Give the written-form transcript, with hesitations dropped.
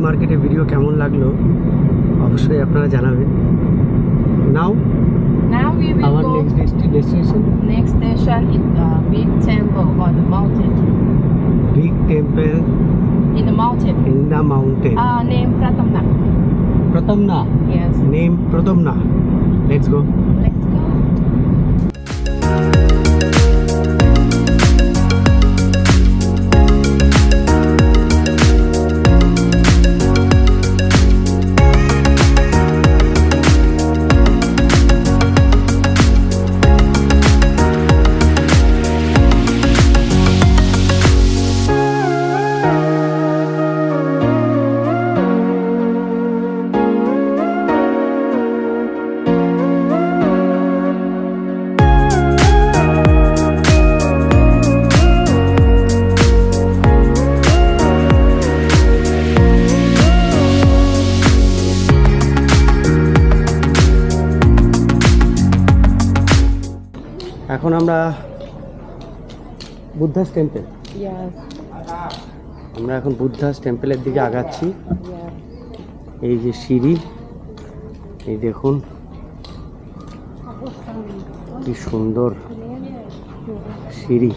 মার্কেটের ভিডিও কেমন লাগলো অবশ্যই আপনারা জানাবেন। Now we will our go. destination. Next station is the big temple or the mountain. Big temple In the mountain. in the mountain. Name Pratamna. Pratamna. Yes. Name Pratamna. Let's go. Let's go. এখন আমরা Buddha's temple, Yes. আমরা এখন বুদ্ধাস টেম্পলের দিকে আগাচ্ছি। Yeah. এই যে সিঁড়ি, এই দেখুন কি সুন্দর সিঁড়ি।